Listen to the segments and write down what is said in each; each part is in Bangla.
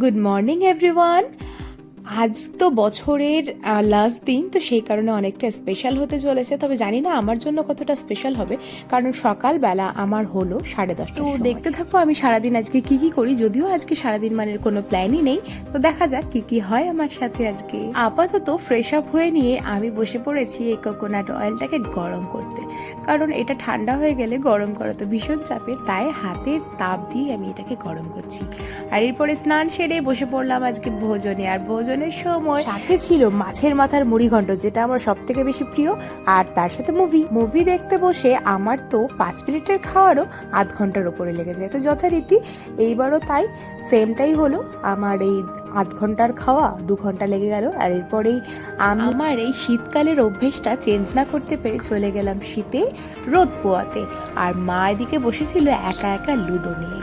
Good morning everyone. আজ তো বছরের লাস্ট দিন, তো সেই কারণে অনেকটা স্পেশাল হতে চলেছে। তবে জানি না আমার জন্য কতটা স্পেশাল হবে, কারণ সকালবেলা আমার হলো 10:30। তো দেখতে থাকো আমি সারাদিন আজকে কি কি করি। যদিও আজকে সারাদিন মানে কোনো প্ল্যানই নেই, তো দেখা যাক কি কি হয় আমার সাথে আজকে। আপাতত ফ্রেশ আপ হয়ে নিয়ে আমি বসে পড়েছি এই কোকোনাট অয়েলটাকে গরম করতে, কারণ এটা ঠান্ডা হয়ে গেলে গরম করা তো ভীষণ চাপের, তাই হাতের তাপ দিয়ে আমি এটাকে গরম করছি। আর এরপরে স্নান সেরে বসে পড়লাম আজকে ভোজনে। আর ভোজনের সময় সাথে ছিল মাছের মাথার মুড়িঘণ্ট, যেটা আমার সব থেকে বেশি প্রিয়, আর তার সাথে মুভি দেখতে বসে আমার তো 5 মিনিটের খাওয়ারও আধ ঘন্টার ওপরে লেগে যায়। তো যথারীতি এইবারও তাই সেমটাই হলো, আমার এই আধ ঘন্টার খাওয়া 2 ঘন্টা লেগে গেল। আর এরপরেই আমার এই শীতকালের অভ্যেসটা চেঞ্জ না করতে পেরে চলে গেলাম শীতে রোদ পোয়াতে। আর মা এদিকে বসেছিল একা একা লুডো নিয়ে।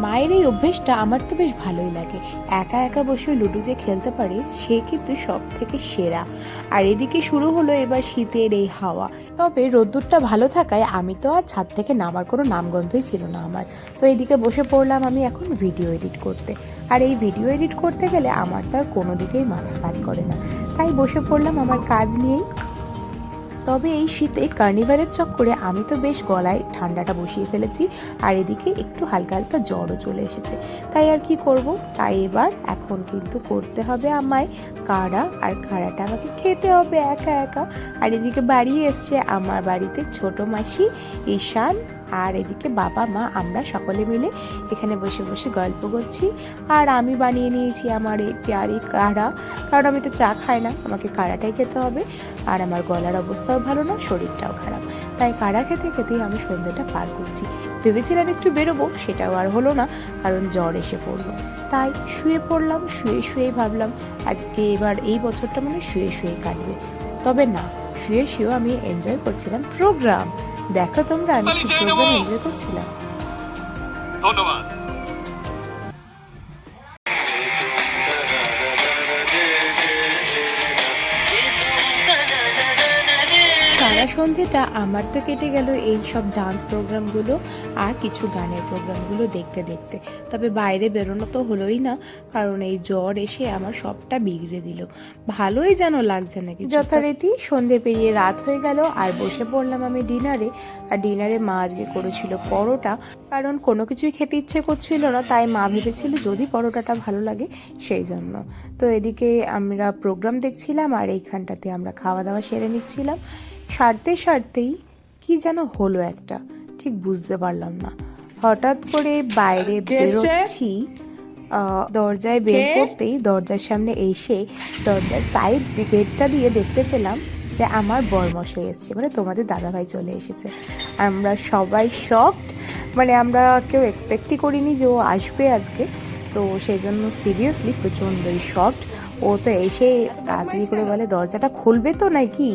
মায়ের এই অভ্যেসটা আমার তো বেশ ভালোই লাগে। একা একা বসে লুডো যে খেলতে পারে সে কিন্তু সব থেকে সেরা। আর এদিকে শুরু হলো এবার শীতের এই হাওয়া। তবে রোদ্দুরটা ভালো থাকায় আমি তো আর ছাদ থেকে নামার কোনো নামগন্ধই ছিল না আমার। তো এদিকে বসে পড়লাম আমি এখন ভিডিও এডিট করতে। আর এই ভিডিও এডিট করতে গেলে আমার তো আর কোনো দিকেই মাথা কাজ করে না, তাই বসে পড়লাম আমার কাজ নিয়েই। তবে এই শীতে কার্নিভালের চক্করে আমি তো বেশ গলায় ঠান্ডাটা বসিয়ে ফেলেছি, আর এদিকে একটু হালকা হালকা জ্বরও চলে এসেছে। তাই আর কি করব, তাই এবার এখন কিন্তু করতে হবে আমায় কাড়া, আর কাড়াটা আমাকে খেতে হবে একা একা। আর এদিকে বাড়ি এসছে আমার বাড়িতে ছোট মাসি ঈশান, আর এদিকে বাবা মা, আমরা সকলে মিলে এখানে বসে বসে গল্প করছি। আর আমি বানিয়ে নিয়েছি আমার এই পেয়ারি কাড়া, কারণ আমি তো চা খাই না, আমাকে কাড়াটাই খেতে হবে। আর আমার গলার অবস্থাও ভালো না, শরীরটাও খারাপ, তাই কাড়া খেতে খেতেই আমি সন্ধ্যেটা পার করছি। ভেবেছিলাম একটু বেরোবো, সেটাও আর হলো না, কারণ জ্বর এসে পড়লো। তাই শুয়ে পড়লাম, শুয়েই ভাবলাম আজকে এবার এই বছরটা মানে শুয়ে কাটবে। তবে না, শুয়েও আমি এনজয় করছিলাম প্রোগ্রাম। দেখো তোমরা আমি কি প্রোগ্রাম এনজয় করছিলাম। ধন্যবাদ। সারা সন্ধেটা আমার তো কেটে গেল এই সব ডান্স প্রোগ্রামগুলো আর কিছু গানের প্রোগ্রামগুলো দেখতে দেখতে। তবে বাইরে বেরোনো তো হলোই না, কারণ এই জ্বর এসে আমার সবটা বিগড়ে দিল। ভালোই যেন লাগছে নাকি। যথারীতি সন্ধে পেরিয়ে রাত হয়ে গেল, আর বসে পড়লাম আমি ডিনারে। আর ডিনারে মা আজকে করেছিল পরোটা, কারণ কোনো কিছুই খেতে ইচ্ছে করছিল না, তাই মা ভেবেছিল যদি পরোটাটা ভালো লাগে সেই জন্য। তো এদিকে আমরা প্রোগ্রাম দেখছিলাম, আর এইখানটাতে আমরা খাওয়া দাওয়া সেরে নিচ্ছিলাম। সারতেই কি যেন হলো একটা, ঠিক বুঝতে পারলাম না। হঠাৎ করে বাইরে বেরোচ্ছি, দরজায় বের করতেই দরজার সামনে এসে দরজার সাইড গেটটা দিয়ে দেখতে পেলাম যে আমার বরমশাই এসেছে, মানে তোমাদের দাদাভাই চলে এসেছে। আমরা সবাই শকড, মানে আমরা কেউ এক্সপেক্টই করিনি যে ও আসবে আজকে। তো সেই জন্য সিরিয়াসলি প্রচণ্ডই শকড। ও তো এসে তাড়াতাড়ি করে বলে দরজাটা খুলবে তো নাকি,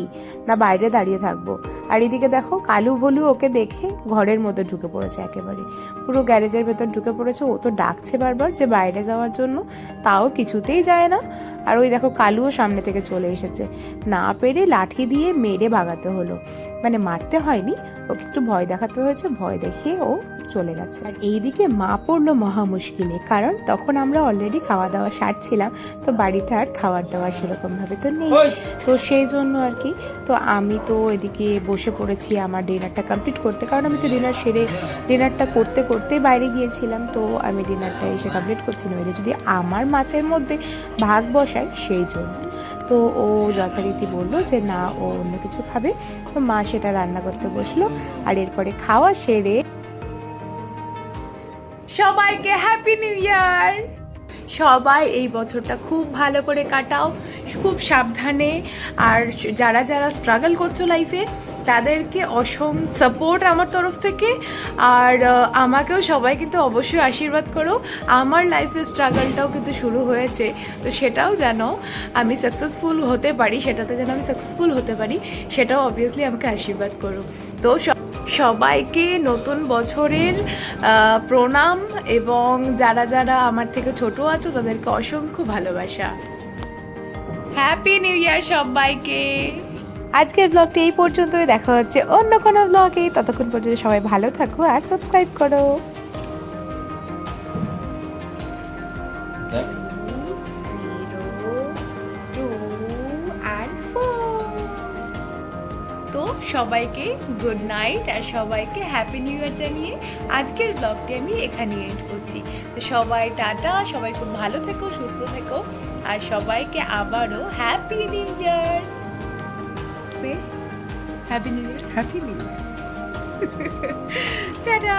না বাইরে দাঁড়িয়ে থাকবো। আর এদিকে দেখো কালু ভলু ওকে দেখে ঘরের মধ্যে ঢুকে পড়েছে, একেবারে পুরো গ্যারেজের ভেতর ঢুকে পড়েছে। ও তো ডাকছে বারবার যে বাইরে যাওয়ার জন্য, তাও কিছুতেই যায় না। আর ওই দেখো কালুও সামনে থেকে চলে এসেছে, না পেরে লাঠি দিয়ে মেরে ভাগাতে হলো, মানে মারতে হয়নি, ওকে একটু ভয় দেখাতে হয়েছে, ভয় দেখিয়ে ও চলে গেছে। আর এইদিকে মা পড়লো মহা মুশকিলে, কারণ তখন আমরা অলরেডি খাওয়া দাওয়া সারছিলাম, তো বাড়িতে আর খাবার দাওয়া সেরকমভাবে তো নেই, তো সেই জন্য আর কি। তো আমি তো এদিকে বসে পড়েছি আমার ডিনারটা কমপ্লিট করতে, কারণ আমি তো ডিনারটা করতে করতেই বাইরে গিয়েছিলাম, তো আমি ডিনারটা এসে কমপ্লিট করছিলাম। এটা যদি আমার মাছের মধ্যে ভাগ বসায় সেই জন্য। তো ও যথারীতি বললো যে না, ও অন্য কিছু খাবে, তো মা সেটা রান্না করতে বসলো। আর এরপরে খাওয়া সেরে সবাইকে হ্যাপি নিউ ইয়ার। সবাই এই বছরটা খুব ভালো করে কাটাও, খুব সাবধানে। আর যারা যারা স্ট্রাগল করছো লাইফে, তাদেরকে অসংখ্য সাপোর্ট আমার তরফ থেকে। আর আমাকেও সবাই কিন্তু অবশ্যই আশীর্বাদ করো। আমার লাইফে স্ট্রাগলটাও কিন্তু শুরু হয়েছে, তো সেটাও যেন আমি সাকসেসফুল হতে পারি, সেটাও অবভিয়াসলি আমাকে আশীর্বাদ করো। তো সবাইকে নতুন বছরের প্রণাম, এবং যারা যারা আমার থেকে ছোট আছো তাদেরকে অসংখ্য ভালোবাসা। হ্যাপি নিউ ইয়ার সবাইকে। আজকের ব্লগটি এই পর্যন্তই, দেখা হচ্ছে অন্য কোনো ব্লগে। ততক্ষণ পর্যন্ত সবাই ভালো থাকো আর সাবস্ক্রাইব করো। 2, and 4। তো সবাইকে গুড নাইট আর সবাইকে হ্যাপি নিউ ইয়ার জানিয়ে আজকের ব্লগটি আমি এখানে এন্ড করছি। তো সবাই টাটা, সবাই খুব ভালো থেকো, সুস্থ থেকো, আর সবাইকে আবারও happy new year. Say happy new year, happy new year. Tata.